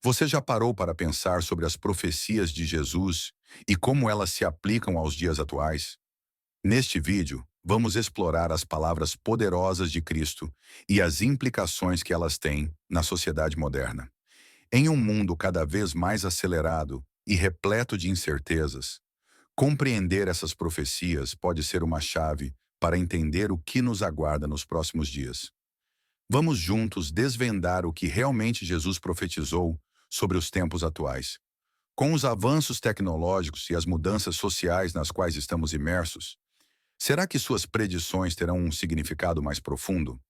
Você já parou para pensar sobre as profecias de Jesus e como elas se aplicam aos dias atuais? Neste vídeo, vamos explorar as palavras poderosas de Cristo e as implicações que elas têm na sociedade moderna. Em um mundo cada vez mais acelerado e repleto de incertezas, compreender essas profecias pode ser uma chave para entender o que nos aguarda nos próximos dias. Vamos juntos desvendar o que realmente Jesus profetizou sobre os tempos atuais. Com os avanços tecnológicos e as mudanças sociais nas quais estamos imersos, será que suas predições terão um significado mais profundo?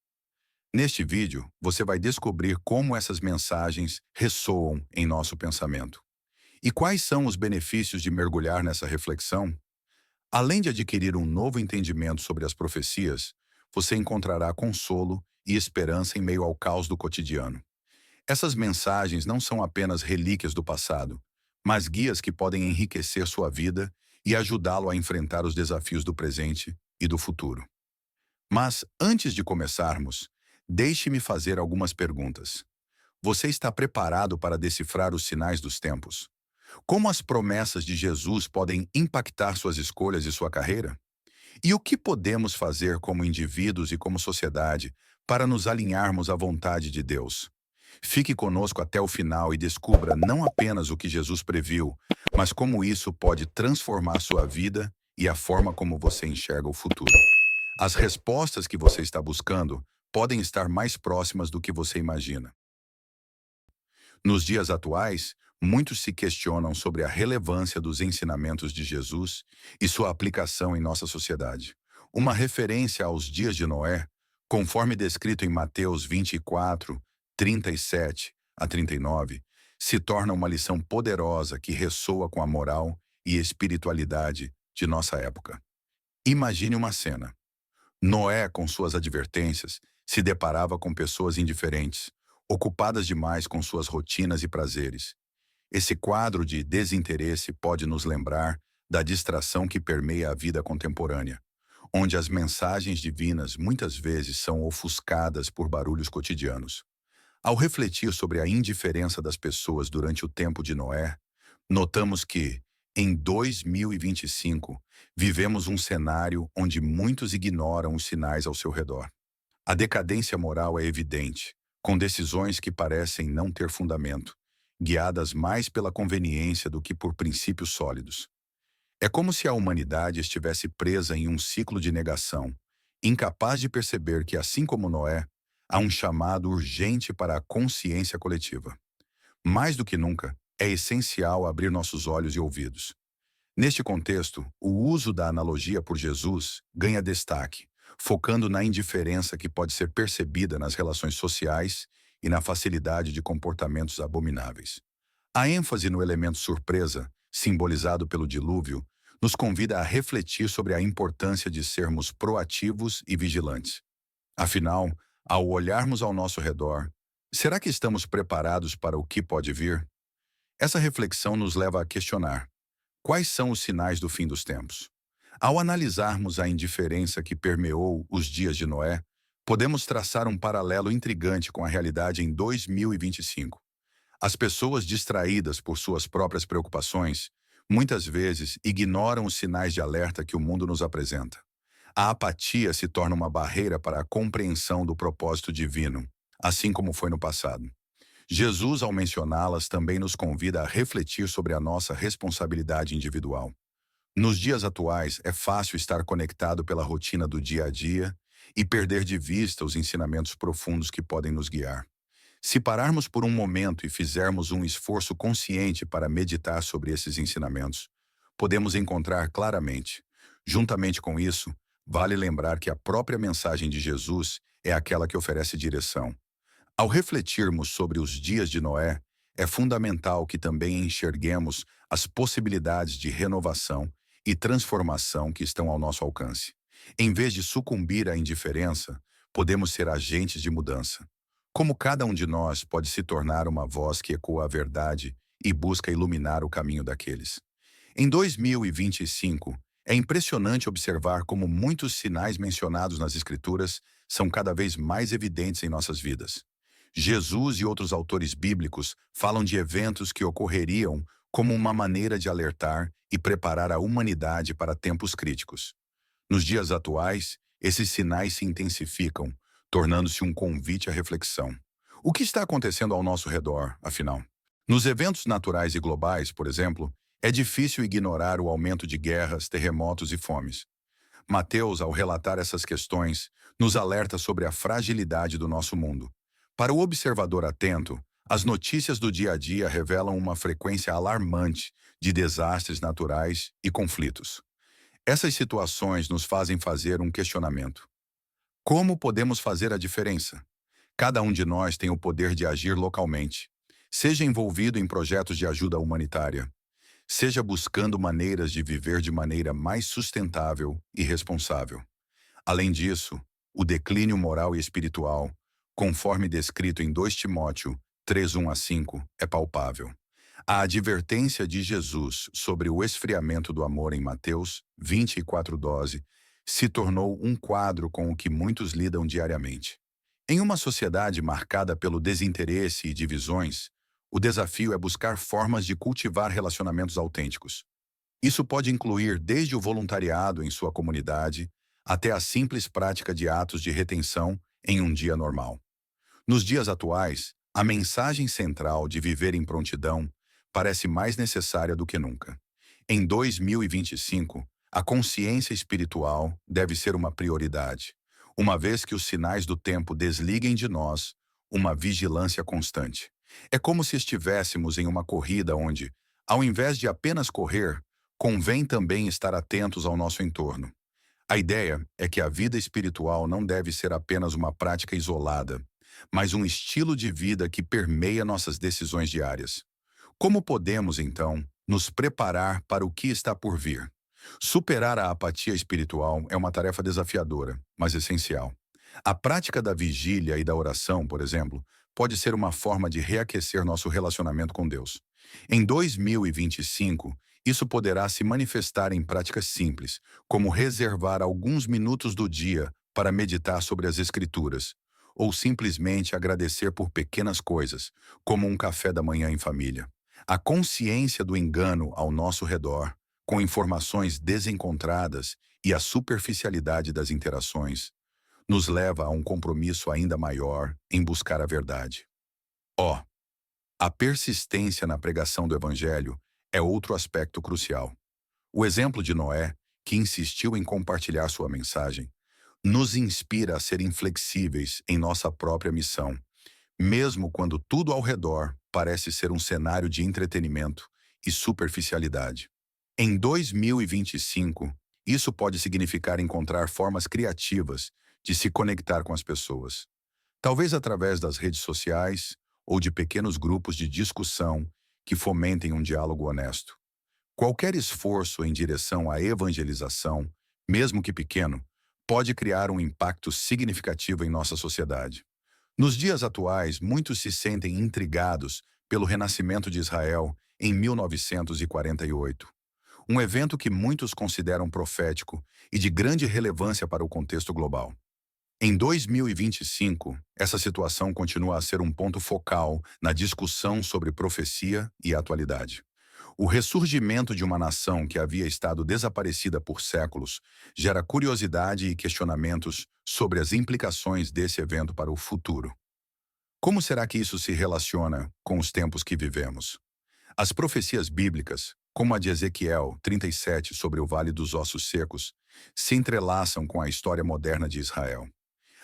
Neste vídeo, você vai descobrir como essas mensagens ressoam em nosso pensamento. E quais são os benefícios de mergulhar nessa reflexão? Além de adquirir um novo entendimento sobre as profecias, você encontrará consolo e esperança em meio ao caos do cotidiano. Essas mensagens não são apenas relíquias do passado, mas guias que podem enriquecer sua vida e ajudá-lo a enfrentar os desafios do presente e do futuro. Mas, antes de começarmos, deixe-me fazer algumas perguntas. Você está preparado para decifrar os sinais dos tempos? Como as promessas de Jesus podem impactar suas escolhas e sua carreira? E o que podemos fazer como indivíduos e como sociedade para nos alinharmos à vontade de Deus? Fique conosco até o final e descubra não apenas o que Jesus previu, mas como isso pode transformar sua vida e a forma como você enxerga o futuro. As respostas que você está buscando podem estar mais próximas do que você imagina. Nos dias atuais, muitos se questionam sobre a relevância dos ensinamentos de Jesus e sua aplicação em nossa sociedade. Uma referência aos dias de Noé, conforme descrito em Mateus 24, 37 a 39, se torna uma lição poderosa que ressoa com a moral e espiritualidade de nossa época. Imagine uma cena. Noé, com suas advertências, se deparava com pessoas indiferentes, ocupadas demais com suas rotinas e prazeres. Esse quadro de desinteresse pode nos lembrar da distração que permeia a vida contemporânea, onde as mensagens divinas muitas vezes são ofuscadas por barulhos cotidianos. Ao refletir sobre a indiferença das pessoas durante o tempo de Noé, notamos que, em 2025, vivemos um cenário onde muitos ignoram os sinais ao seu redor. A decadência moral é evidente, com decisões que parecem não ter fundamento, guiadas mais pela conveniência do que por princípios sólidos. É como se a humanidade estivesse presa em um ciclo de negação, incapaz de perceber que, assim como Noé, há um chamado urgente para a consciência coletiva. Mais do que nunca, é essencial abrir nossos olhos e ouvidos. Neste contexto, o uso da analogia por Jesus ganha destaque, focando na indiferença que pode ser percebida nas relações sociais e na facilidade de comportamentos abomináveis. A ênfase no elemento surpresa, simbolizado pelo dilúvio, nos convida a refletir sobre a importância de sermos proativos e vigilantes. Afinal, ao olharmos ao nosso redor, será que estamos preparados para o que pode vir? Essa reflexão nos leva a questionar: quais são os sinais do fim dos tempos? Ao analisarmos a indiferença que permeou os dias de Noé, podemos traçar um paralelo intrigante com a realidade em 2025. As pessoas distraídas por suas próprias preocupações, muitas vezes ignoram os sinais de alerta que o mundo nos apresenta. A apatia se torna uma barreira para a compreensão do propósito divino, assim como foi no passado. Jesus, ao mencioná-las, também nos convida a refletir sobre a nossa responsabilidade individual. Nos dias atuais, é fácil estar conectado pela rotina do dia a dia e perder de vista os ensinamentos profundos que podem nos guiar. Se pararmos por um momento e fizermos um esforço consciente para meditar sobre esses ensinamentos, podemos encontrar claramente. Juntamente com isso, vale lembrar que a própria mensagem de Jesus é aquela que oferece direção. Ao refletirmos sobre os dias de Noé, é fundamental que também enxerguemos as possibilidades de renovação e transformação que estão ao nosso alcance. Em vez de sucumbir à indiferença, podemos ser agentes de mudança. Como cada um de nós pode se tornar uma voz que ecoa a verdade e busca iluminar o caminho daqueles. Em 2025, é impressionante observar como muitos sinais mencionados nas Escrituras são cada vez mais evidentes em nossas vidas. Jesus e outros autores bíblicos falam de eventos que ocorreriam como uma maneira de alertar e preparar a humanidade para tempos críticos. Nos dias atuais, esses sinais se intensificam, tornando-se um convite à reflexão. O que está acontecendo ao nosso redor, afinal? Nos eventos naturais e globais, por exemplo, é difícil ignorar o aumento de guerras, terremotos e fomes. Mateus, ao relatar essas questões, nos alerta sobre a fragilidade do nosso mundo. Para o observador atento, as notícias do dia a dia revelam uma frequência alarmante de desastres naturais e conflitos. Essas situações nos fazem fazer um questionamento. Como podemos fazer a diferença? Cada um de nós tem o poder de agir localmente, seja envolvido em projetos de ajuda humanitária, seja buscando maneiras de viver de maneira mais sustentável e responsável. Além disso, o declínio moral e espiritual, conforme descrito em 2 Timóteo 3:1-5, é palpável. A advertência de Jesus sobre o esfriamento do amor em Mateus 24:12 se tornou um quadro com o que muitos lidam diariamente. Em uma sociedade marcada pelo desinteresse e divisões, o desafio é buscar formas de cultivar relacionamentos autênticos. Isso pode incluir desde o voluntariado em sua comunidade até a simples prática de atos de retenção em um dia normal. Nos dias atuais, a mensagem central de viver em prontidão parece mais necessária do que nunca. Em 2025, a consciência espiritual deve ser uma prioridade, uma vez que os sinais do tempo desliguem de nós uma vigilância constante. É como se estivéssemos em uma corrida onde, ao invés de apenas correr, convém também estar atentos ao nosso entorno. A ideia é que a vida espiritual não deve ser apenas uma prática isolada, mas um estilo de vida que permeia nossas decisões diárias. Como podemos, então, nos preparar para o que está por vir? Superar a apatia espiritual é uma tarefa desafiadora, mas essencial. A prática da vigília e da oração, por exemplo, pode ser uma forma de reaquecer nosso relacionamento com Deus. Em 2025, isso poderá se manifestar em práticas simples, como reservar alguns minutos do dia para meditar sobre as Escrituras, ou simplesmente agradecer por pequenas coisas, como um café da manhã em família. A consciência do engano ao nosso redor, com informações desencontradas e a superficialidade das interações, nos leva a um compromisso ainda maior em buscar a verdade. A persistência na pregação do Evangelho é outro aspecto crucial. O exemplo de Noé, que insistiu em compartilhar sua mensagem, nos inspira a ser inflexíveis em nossa própria missão, mesmo quando tudo ao redor parece ser um cenário de entretenimento e superficialidade. Em 2025, isso pode significar encontrar formas criativas de se conectar com as pessoas, talvez através das redes sociais ou de pequenos grupos de discussão que fomentem um diálogo honesto. Qualquer esforço em direção à evangelização, mesmo que pequeno, pode criar um impacto significativo em nossa sociedade. Nos dias atuais, muitos se sentem intrigados pelo renascimento de Israel em 1948, um evento que muitos consideram profético e de grande relevância para o contexto global. Em 2025, essa situação continua a ser um ponto focal na discussão sobre profecia e atualidade. O ressurgimento de uma nação que havia estado desaparecida por séculos gera curiosidade e questionamentos sobre as implicações desse evento para o futuro. Como será que isso se relaciona com os tempos que vivemos? As profecias bíblicas, como a de Ezequiel 37 sobre o Vale dos Ossos Secos, se entrelaçam com a história moderna de Israel.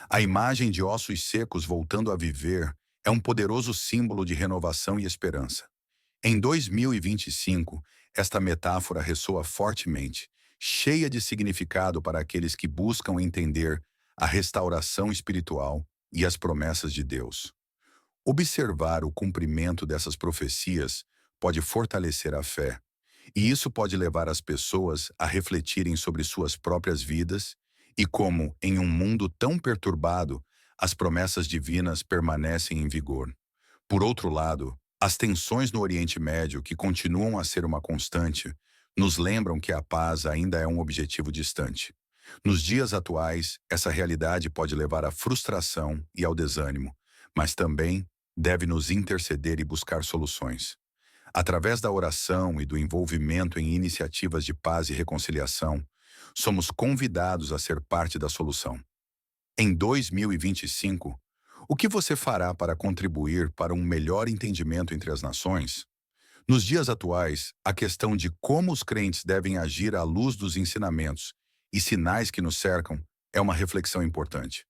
A imagem de ossos secos voltando a viver é um poderoso símbolo de renovação e esperança. Em 2025, esta metáfora ressoa fortemente, cheia de significado para aqueles que buscam entender a restauração espiritual e as promessas de Deus. Observar o cumprimento dessas profecias pode fortalecer a fé, e isso pode levar as pessoas a refletirem sobre suas próprias vidas e como, em um mundo tão perturbado, as promessas divinas permanecem em vigor. Por outro lado, as tensões no Oriente Médio, que continuam a ser uma constante, nos lembram que a paz ainda é um objetivo distante. Nos dias atuais, essa realidade pode levar à frustração e ao desânimo, mas também deve nos interceder e buscar soluções. Através da oração e do envolvimento em iniciativas de paz e reconciliação, somos convidados a ser parte da solução. Em 2025, o que você fará para contribuir para um melhor entendimento entre as nações? Nos dias atuais, a questão de como os crentes devem agir à luz dos ensinamentos e sinais que nos cercam é uma reflexão importante.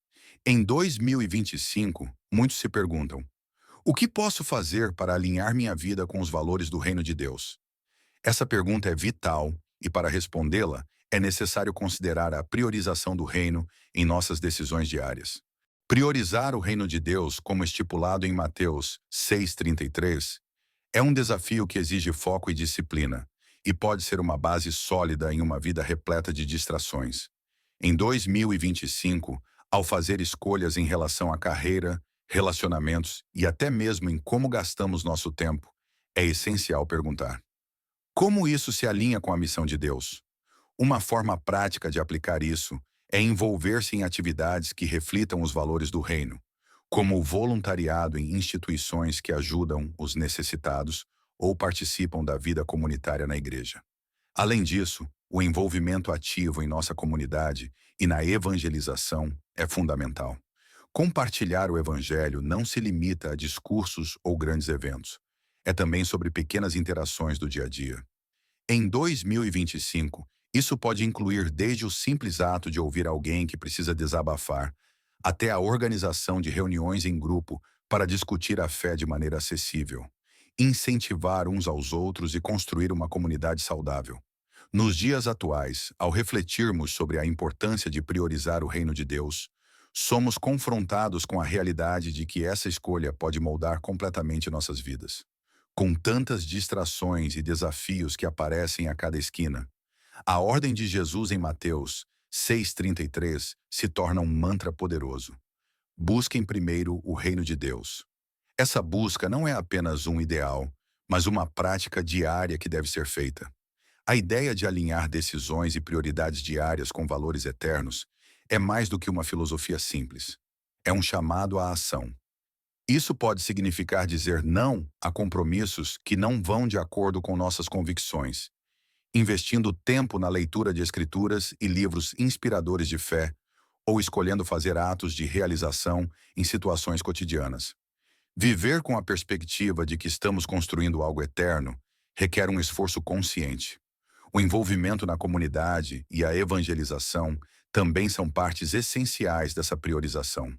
Em 2025, muitos se perguntam: o que posso fazer para alinhar minha vida com os valores do reino de Deus? Essa pergunta é vital e, para respondê-la, é necessário considerar a priorização do reino em nossas decisões diárias. Priorizar o reino de Deus, como estipulado em Mateus 6,33, é um desafio que exige foco e disciplina, e pode ser uma base sólida em uma vida repleta de distrações. Em 2025, ao fazer escolhas em relação à carreira, relacionamentos e até mesmo em como gastamos nosso tempo, é essencial perguntar: como isso se alinha com a missão de Deus? Uma forma prática de aplicar isso é envolver-se em atividades que reflitam os valores do reino, como o voluntariado em instituições que ajudam os necessitados ou participam da vida comunitária na igreja. Além disso, o envolvimento ativo em nossa comunidade e na evangelização é fundamental. Compartilhar o evangelho não se limita a discursos ou grandes eventos. É também sobre pequenas interações do dia a dia. Em 2025, isso pode incluir desde o simples ato de ouvir alguém que precisa desabafar, até a organização de reuniões em grupo para discutir a fé de maneira acessível, incentivar uns aos outros e construir uma comunidade saudável. Nos dias atuais, ao refletirmos sobre a importância de priorizar o reino de Deus, somos confrontados com a realidade de que essa escolha pode moldar completamente nossas vidas. Com tantas distrações e desafios que aparecem a cada esquina, a ordem de Jesus em Mateus 6,33 se torna um mantra poderoso. Busquem primeiro o reino de Deus. Essa busca não é apenas um ideal, mas uma prática diária que deve ser feita. A ideia de alinhar decisões e prioridades diárias com valores eternos é mais do que uma filosofia simples. É um chamado à ação. Isso pode significar dizer não a compromissos que não vão de acordo com nossas convicções, investindo tempo na leitura de escrituras e livros inspiradores de fé, ou escolhendo fazer atos de realização em situações cotidianas. Viver com a perspectiva de que estamos construindo algo eterno requer um esforço consciente. O envolvimento na comunidade e a evangelização também são partes essenciais dessa priorização.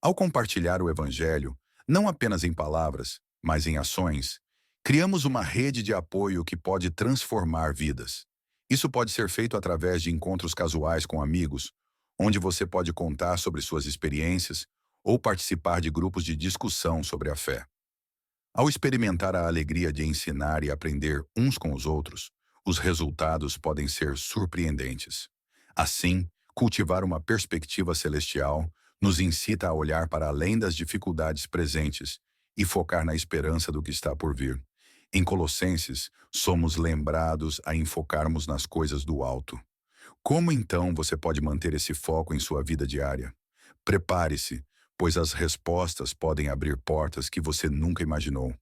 Ao compartilhar o Evangelho, não apenas em palavras, mas em ações, criamos uma rede de apoio que pode transformar vidas. Isso pode ser feito através de encontros casuais com amigos, onde você pode contar sobre suas experiências ou participar de grupos de discussão sobre a fé. Ao experimentar a alegria de ensinar e aprender uns com os outros, os resultados podem ser surpreendentes. Assim, cultivar uma perspectiva celestial nos incita a olhar para além das dificuldades presentes e focar na esperança do que está por vir. Em Colossenses, somos lembrados a enfocarmos nas coisas do alto. Como então você pode manter esse foco em sua vida diária? Prepare-se, pois as respostas podem abrir portas que você nunca imaginou.